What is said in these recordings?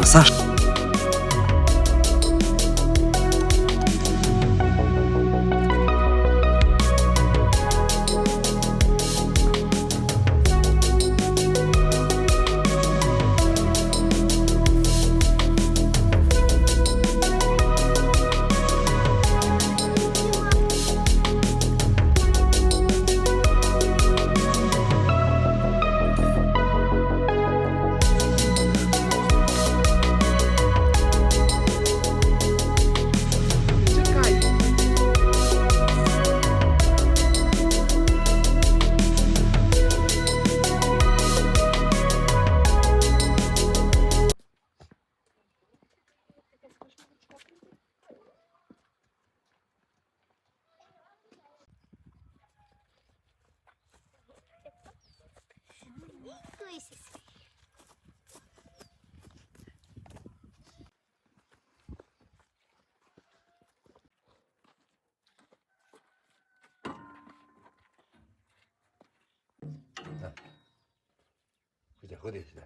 масаж. Ходи сюди.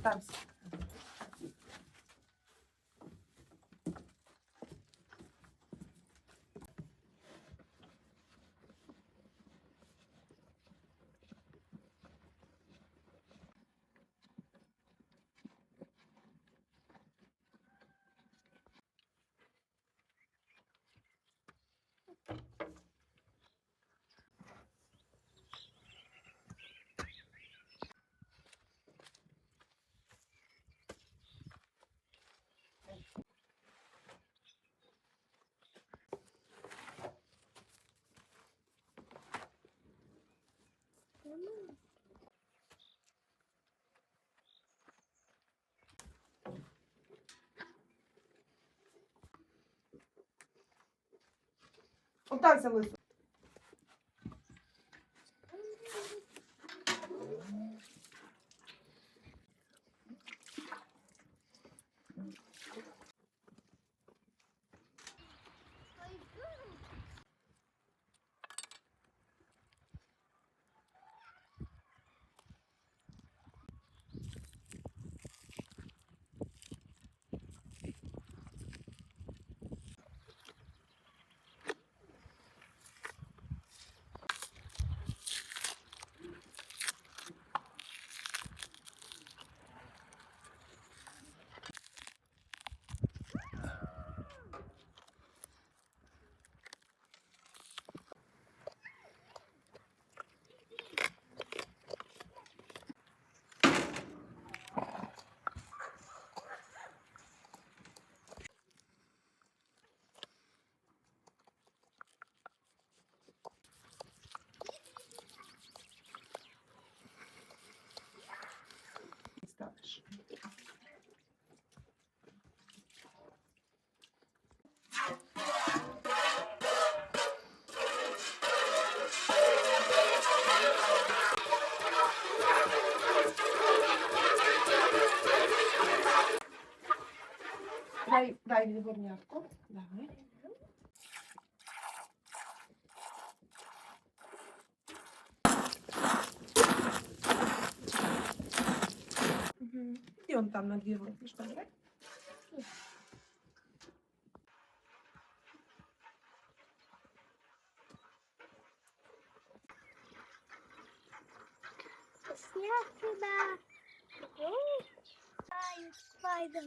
Там. Отак залишив. дай відборнятку. Давай. Угу. І он там на дві руки, що добре? Снег сюда. Ай, спайдер.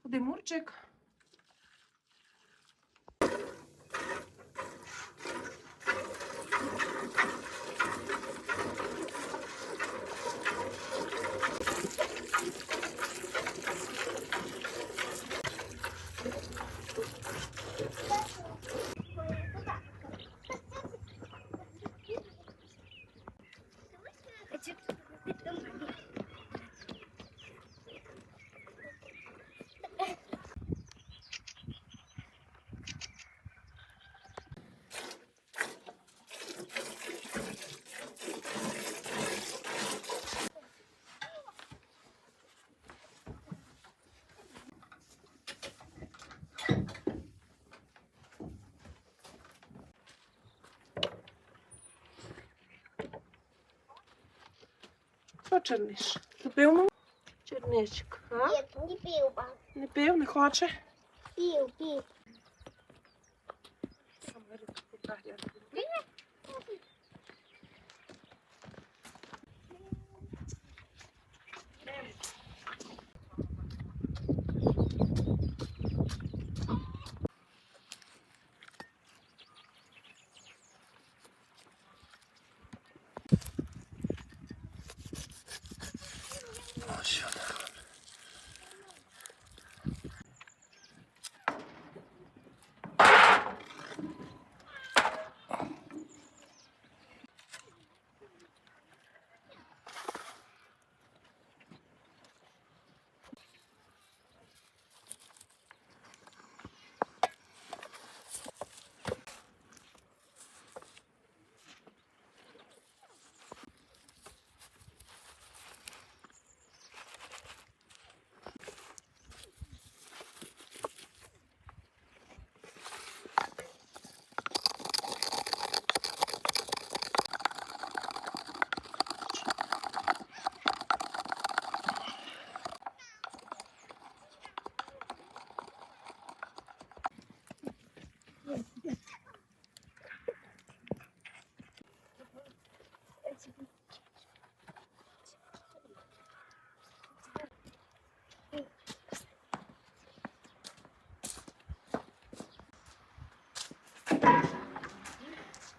Куди Мурчик? Хто черниш? Ти пив, мам? Черничок, а? Нет, не пил, ба. Не пив, не хоче? Пил.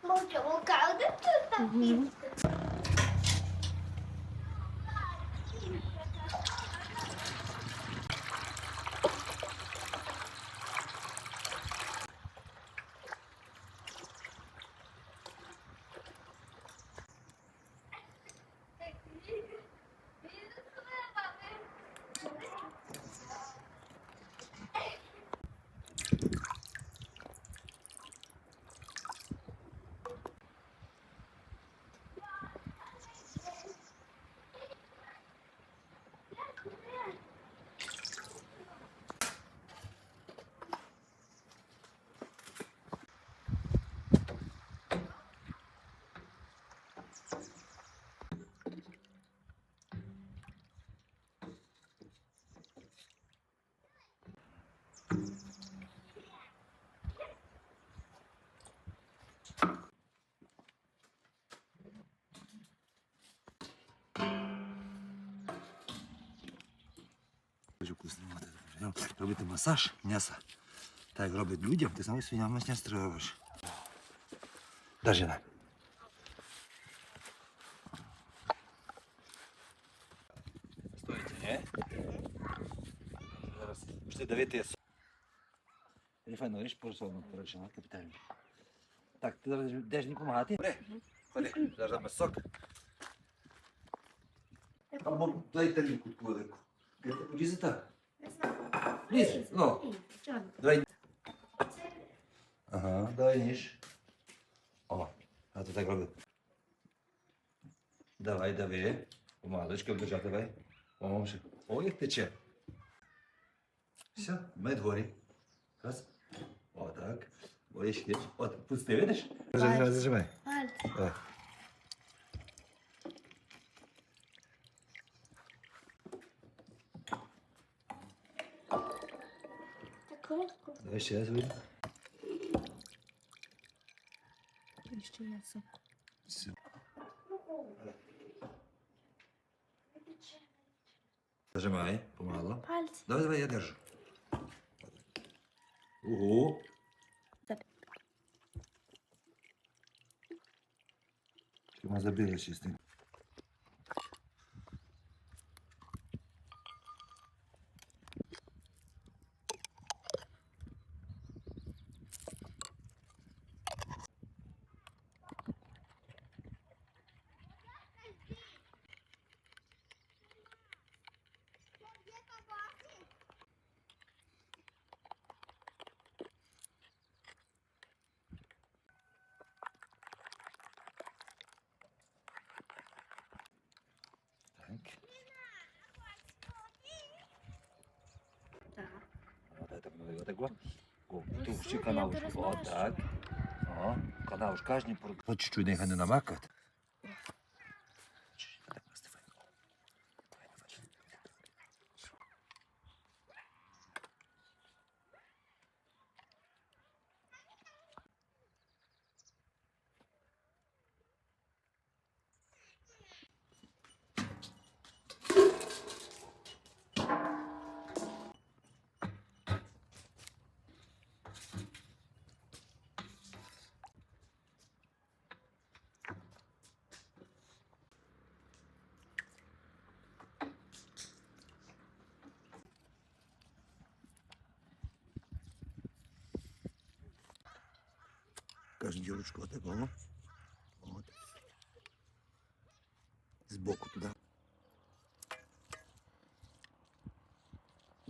Молча, да ты там? Робити масаж м'яса. Так як роблять людям, ти саме свиням м'ясо робиш. Дажина. Стоїте, не? Зараз пішли давити. Файно, річ порисовано, коротше, капітально. Так, ти зараз йдеш мені допомагати? Ходи, заждемо сок. Або дай тарілку таку велику. Ти лізе так? Лізе, ну. Давай. Ага, давай ніж. О, а то так робив. Давай, дави. Помалочки обдержати, давай. О, ще. О, як тече. Все, мед горі. Раз. О, так. Ой, ще. От, пусти, видиш? Зажимай. Пальці. Давай. Так коротко. Давай ще раз вийди. Ще м'ясо. Все. Зажимай, помало. Пальці. Давай, давай, я держу. Ого. Вона забила чистенько. Так. Так. Вот это мы вот такой. Тут ще канал. Вот так. О, канал ж кожен. По чуть-чуть нехай не намакати. Кажу, дірочку отакого. От. Збоку туди.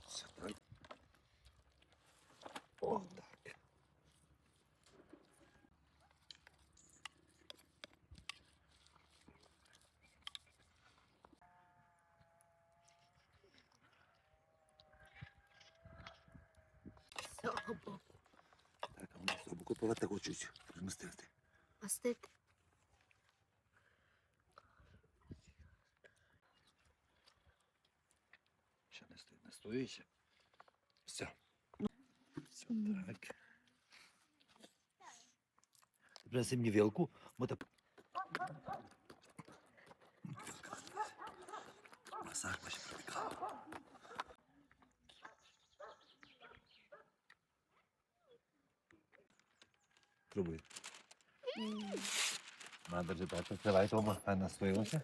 Все так. О, так. Цього боку. Так, а у нас збоку так от чуть розмістити. Мастити. Ще не стоїть, не стоїть. Все. Все так. Принеси мені вилку, бо так. Масаж бачиш пробігав. Пробуй. Надо же так, відкривай, Тома, хай настоїлося.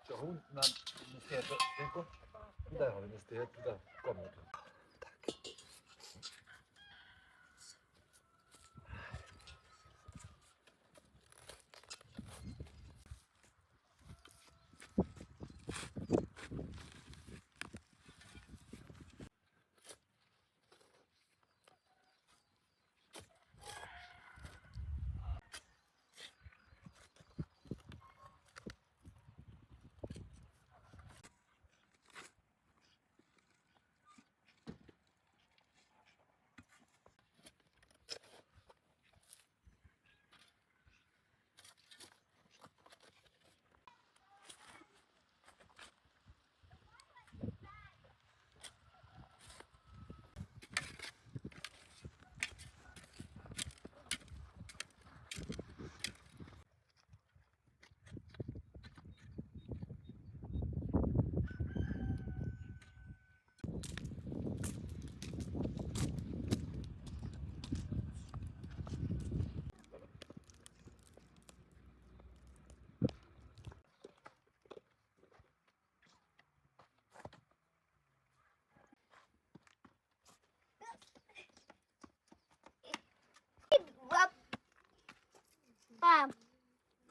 Чого нам не стоять тихо? Куди його не стоять? Туди, в комнату. Так.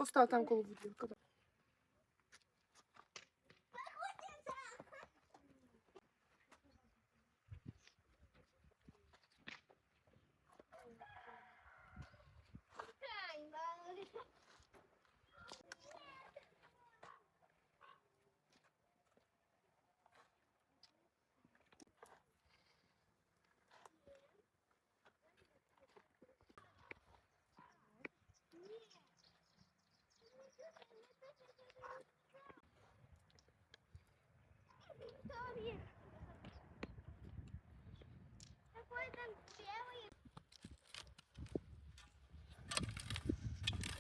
постав там коло будинку. Какой там белый?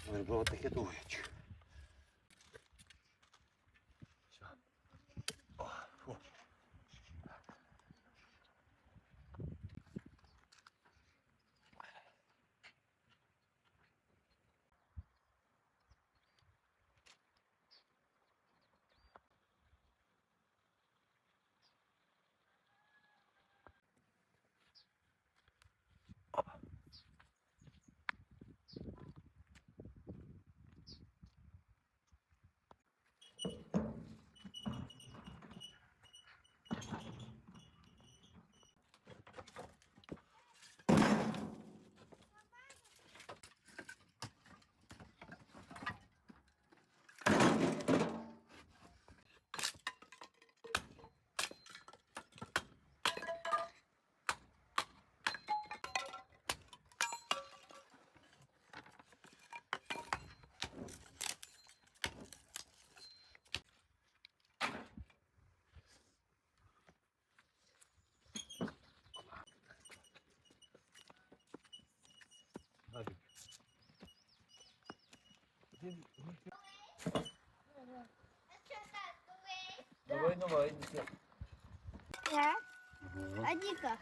Верблюд таке дують. Все. О, фу. Давай, давай, дитя. Да? А Дика?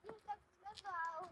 Ну, так сказал.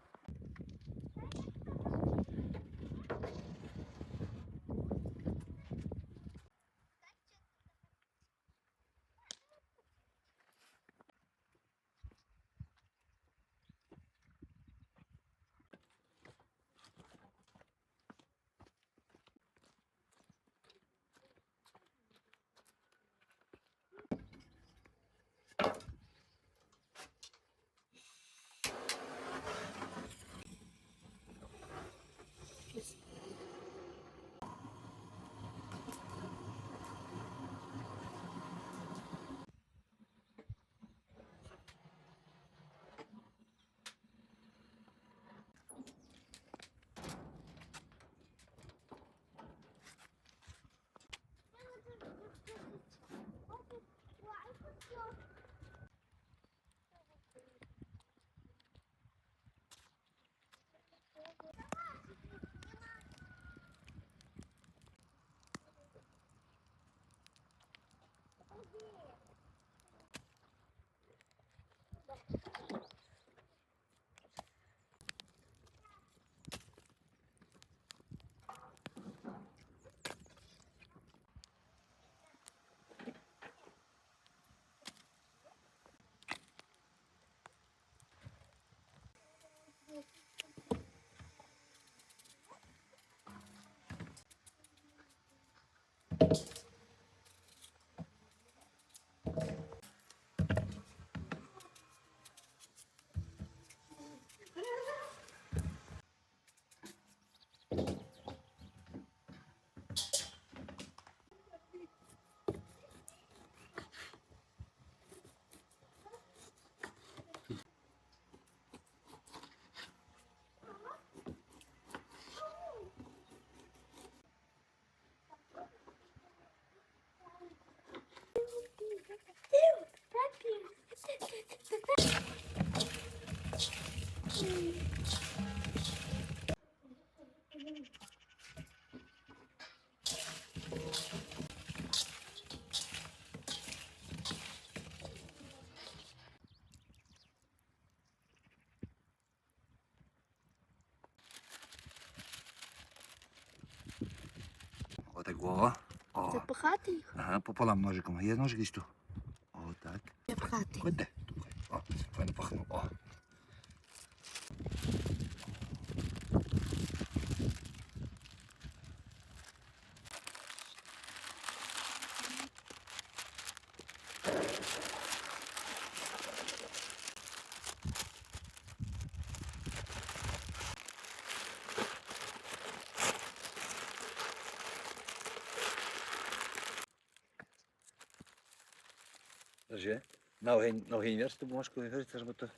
Отак, о. О. Запихати їх? Ага, пополам ножиком. Є ножик десь тут. Отак. Запихати. Ходи. О, файно пахнув. О. Держи. На огонь вверх, щоб можеш вигоріти, щоб то...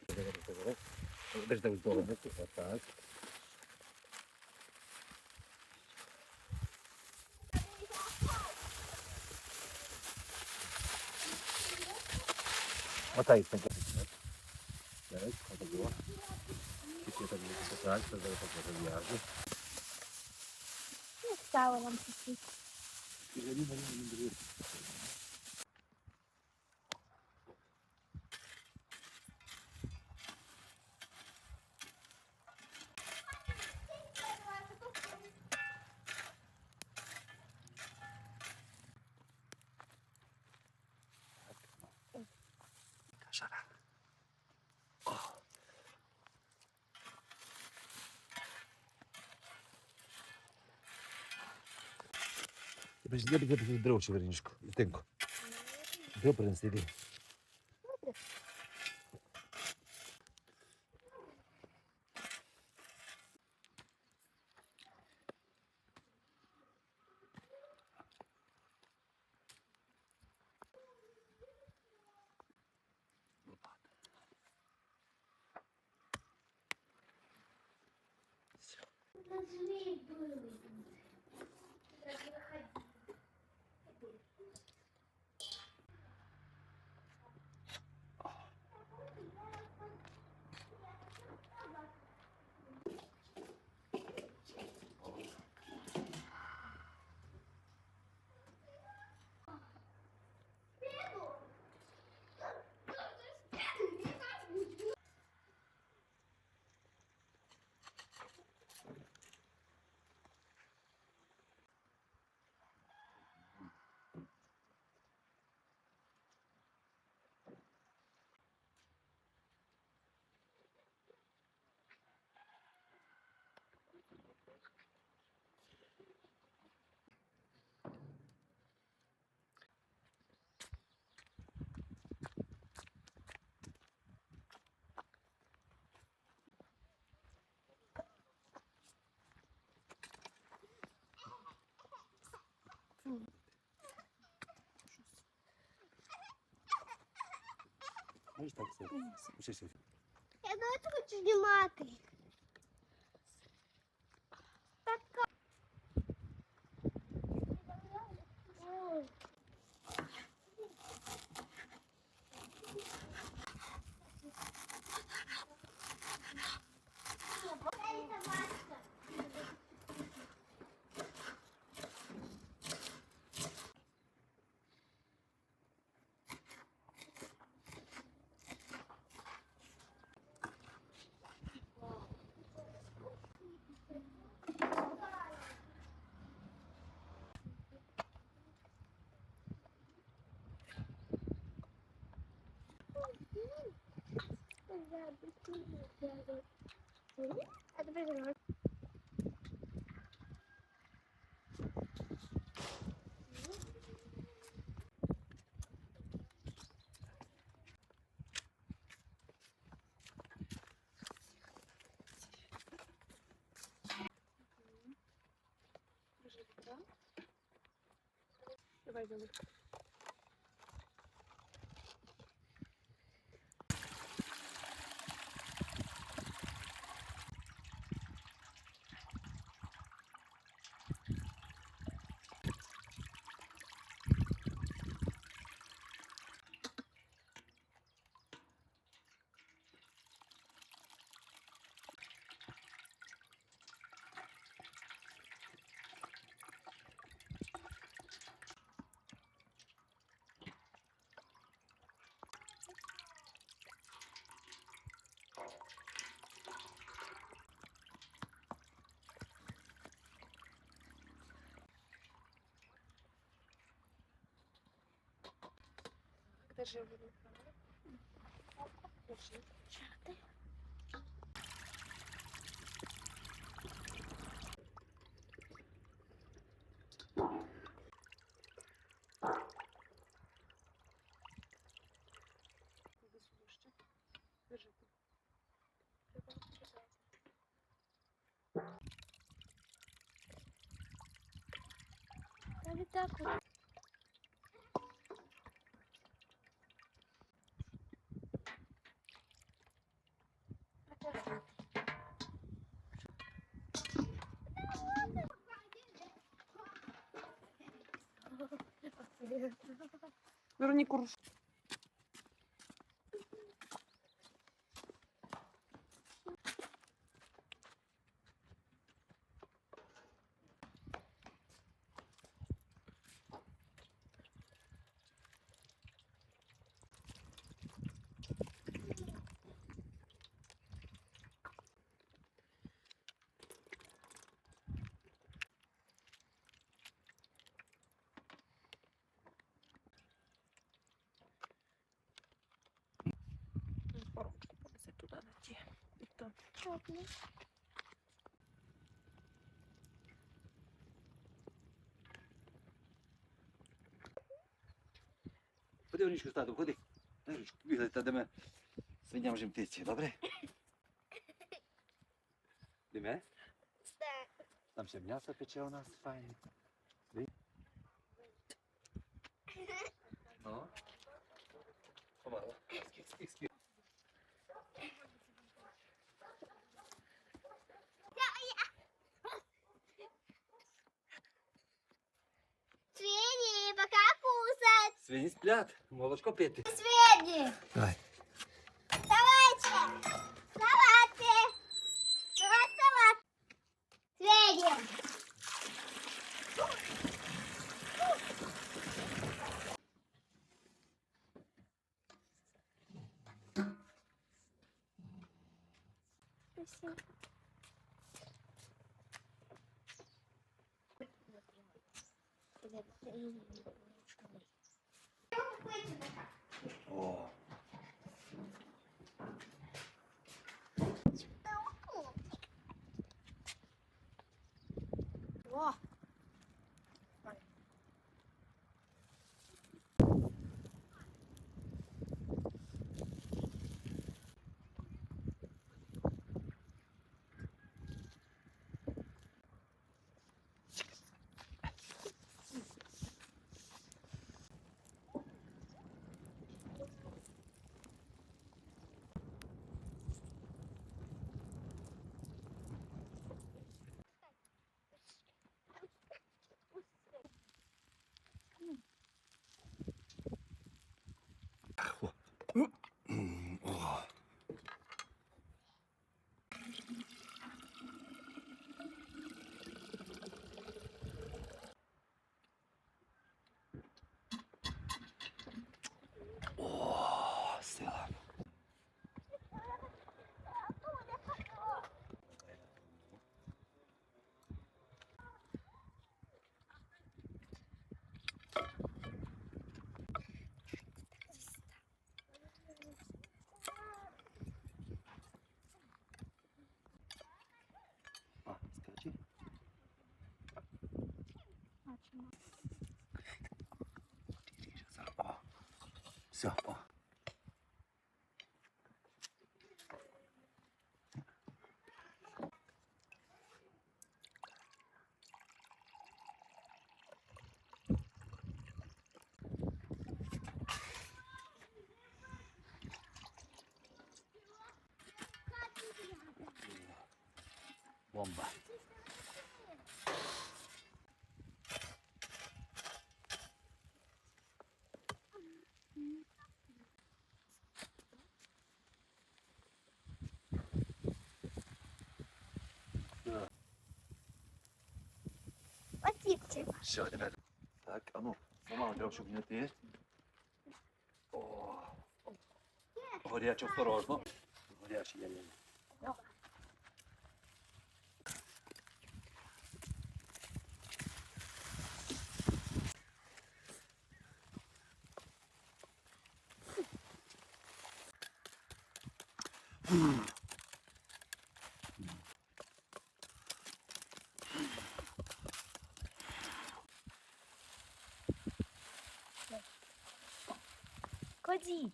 Держи так здорово. Отак. Отак. Так, отак було. Тільки так буде. Так, так, так, зав'яжу. Ну, стало нам чуть-чуть. Жара. О. Я б дров ще вернішку. Тинку. Дров принеси, йди. Можеш так все? Я навіть хочу знімати. Так. А тепер зробимо. Давай, давай. Держи воду. Держи. Іди сюди ще. Держи тут. Та не так. Вероніку руш. Коробочку понеси туди на ті. І там. Чопні. Ходи в річку, тату, ходи. На річку, бігай, та де свиням вже птиці, добре? Диме? Так. Там ще м'ясо пече у нас файне. Ну? Помало. Скільки? Свині, пока кусать. Свині сплять, молочко пити. Свині. Давай. Давайте. Давайте. Давайте. Свині. Спасибо. О. О. О. О, сила. А, скажи. О. Все, о. Бомба. Отіпчик. Все, тепер. Так, а ну, помалу треба, щоб не ти. О. Горяче, осторожно. Горяче, я. Ходіть.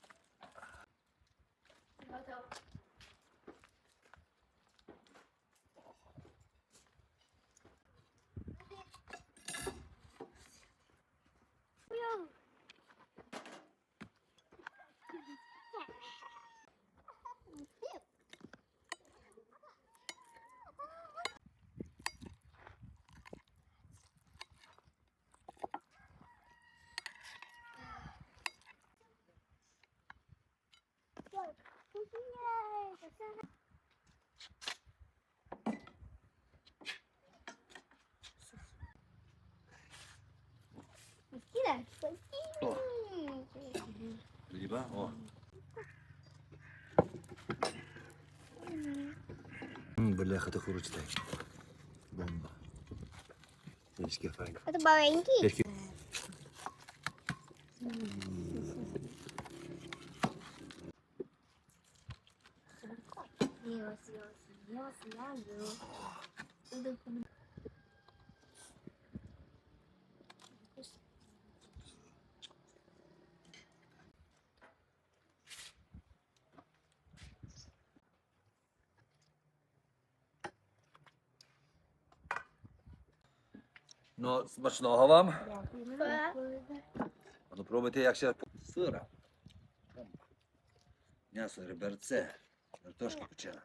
О. Риба, о. Бляха, ти хурочтай. Бомба. Тільки файно. Это маленький? Тільки. Ну, смачного вам. Ну, пробуйте, як ще сира. М'ясо, реберце, картошка печена.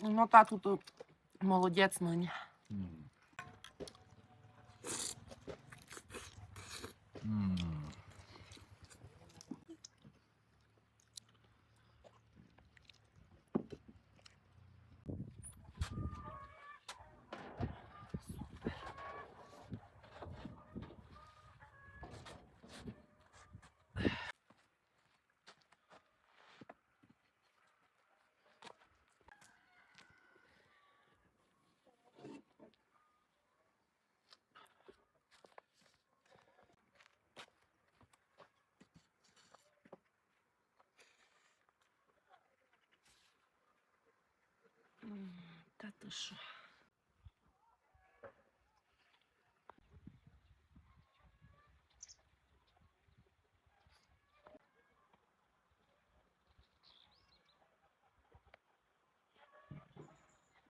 Ну, тату тут молодець нині. Та ти що?